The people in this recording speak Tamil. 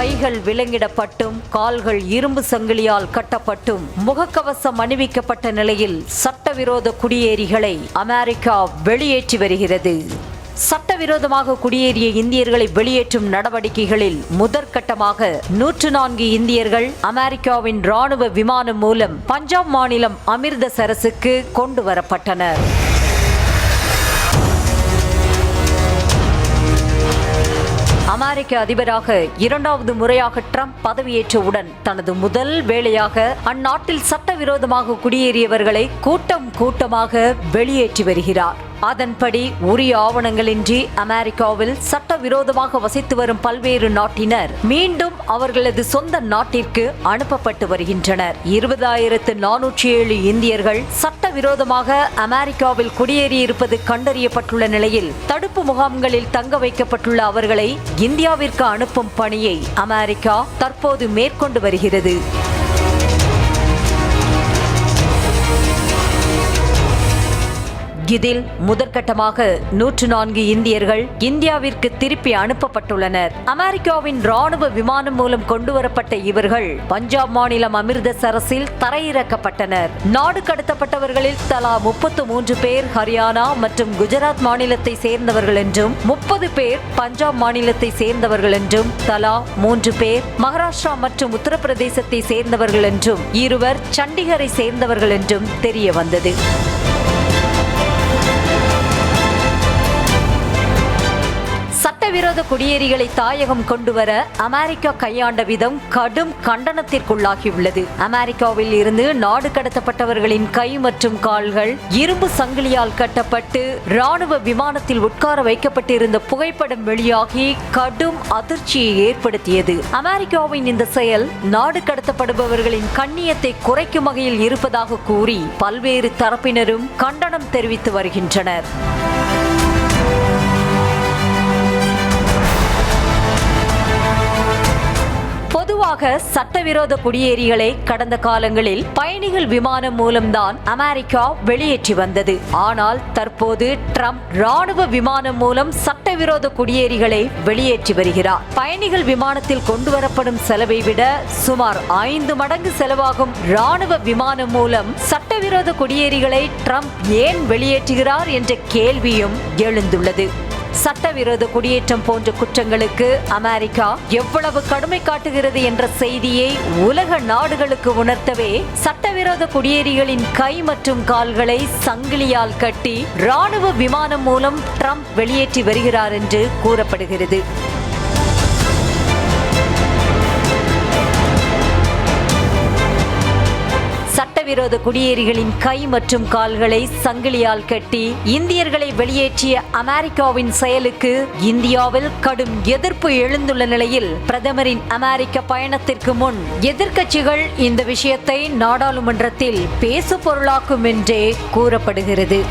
கைகள் விலங்கிடப்பட்டும் கால்கள் இரும்பு சங்கிலியால் கட்டப்பட்டும் முகக்கவசம் அணிவிக்கப்பட்ட நிலையில் சட்டவிரோத குடியேறிகளை அமெரிக்கா வெளியேற்றி வருகிறது. சட்டவிரோதமாக குடியேறிய இந்தியர்களை வெளியேற்றும் நடவடிக்கைகளில் முதற்கட்டமாக 104 இந்தியர்கள் அமெரிக்காவின் ராணுவ விமானம் மூலம் பஞ்சாப் மாநிலம் அமிர்தசரஸுக்கு கொண்டு வரப்பட்டனர். அமெரிக்க அதிபராக 2வது முறையாக ட்ரம்ப் பதவியேற்றவுடன் தனது முதல் வேலையாக அந்நாட்டில் சட்டவிரோதமாக குடியேறியவர்களை கூட்டமாக வெளியேற்றி வருகிறார். அதன்படி உரிய ஆவணங்களின்றி அமெரிக்காவில் சட்டவிரோதமாக வசித்து வரும் பல்வேறு நாட்டினர் மீண்டும் அவர்களது சொந்த நாட்டிற்கு அனுப்பப்பட்டு வருகின்றனர். 20,407 இந்தியர்கள் சட்டவிரோதமாக அமெரிக்காவில் குடியேறியிருப்பது கண்டறியப்பட்டுள்ள நிலையில் தடுப்பு முகாம்களில் தங்க வைக்கப்பட்டுள்ள அவர்களை இந்தியாவிற்கு அனுப்பும் பணியை அமெரிக்கா தற்போது மேற்கொண்டு வருகிறது. இதில் முதற்கட்டமாக 104 இந்தியர்கள் இந்தியாவிற்கு திருப்பி அனுப்பப்பட்டுள்ளனர். அமெரிக்காவின் ராணுவ விமானம் மூலம் கொண்டுவரப்பட்ட இவர்கள் பஞ்சாப் மாநிலம் அமிர்தசரஸில் தரையிறக்கப்பட்டனர். நாடு கடத்தப்பட்டவர்களில் தலா 33 பேர் ஹரியானா மற்றும் குஜராத் மாநிலத்தை சேர்ந்தவர்கள் என்றும் 30 பேர் பஞ்சாப் மாநிலத்தை சேர்ந்தவர்கள் என்றும் தலா 3 பேர் மகாராஷ்டிரா மற்றும் உத்தரப்பிரதேசத்தை சேர்ந்தவர்கள் என்றும் 2 சண்டிகரை சேர்ந்தவர்கள் என்றும் தெரிய வந்தது. சட்டவிரோத குடியேறிகளை தாயகம் கொண்டுவர அமெரிக்கா கையாண்ட விதம் கடும் கண்டனத்திற்குள்ளாகியுள்ளது. அமெரிக்காவில் இருந்து நாடு கடத்தப்பட்டவர்களின் கை மற்றும் கால்கள் இரும்பு சங்கிலியால் கட்டப்பட்டு ராணுவ விமானத்தில் உட்கார வைக்கப்பட்டிருந்த புகைப்படம் வெளியாகி கடும் அதிர்ச்சியை ஏற்படுத்தியது. அமெரிக்காவின் இந்த செயல் நாடு கடத்தப்படுபவர்களின் கண்ணியத்தை குறைக்கும் வகையில் இருப்பதாக கூறி பல்வேறு தரப்பினரும் கண்டனம் தெரிவித்து வருகின்றனர். பொதுவாக சட்டவிரோத குடியேறிகளை கடந்த காலங்களில் பயணிகள் விமானம் மூலம்தான் அமெரிக்கா வெளியேற்றி வந்தது. ஆனால் தற்போது ட்ரம்ப் ராணுவ விமானம் மூலம் சட்டவிரோத குடியேறிகளை வெளியேற்றி வருகிறார். பயணிகள் விமானத்தில் கொண்டு வரப்படும் செலவை விட சுமார் 5 மடங்கு செலவாகும் ராணுவ விமானம் மூலம் சட்டவிரோத குடியேறிகளை ட்ரம்ப் ஏன் வெளியேற்றுகிறார் என்ற கேள்வியும் எழுந்துள்ளது. சட்டவிரோத குடியேற்றம் போன்ற குற்றங்களுக்கு அமெரிக்கா எவ்வளவு கடுமை காட்டுகிறது என்ற செய்தியை உலக நாடுகளுக்கு உணர்த்தவே சட்டவிரோத குடியேறிகளின் கை மற்றும் கால்களை சங்கிலியால் கட்டி ராணுவ விமானம் மூலம் ட்ரம்ப் வெளியேற்றி வருகிறார் என்று கூறப்படுகிறது. சட்டவிரோத குடியேறிகளின் கை மற்றும் கால்களை சங்கிலியால் கட்டி இந்தியர்களை வெளியேற்றிய அமெரிக்காவின் செயலுக்கு இந்தியாவில் கடும் எதிர்ப்பு எழுந்துள்ள நிலையில் பிரதமரின் அமெரிக்க பயணத்திற்கு முன் எதிர்க்கட்சிகள் இந்த விஷயத்தை நாடாளுமன்றத்தில் பேசு பொருளாக்கும் என்றே கூறப்படுகிறது.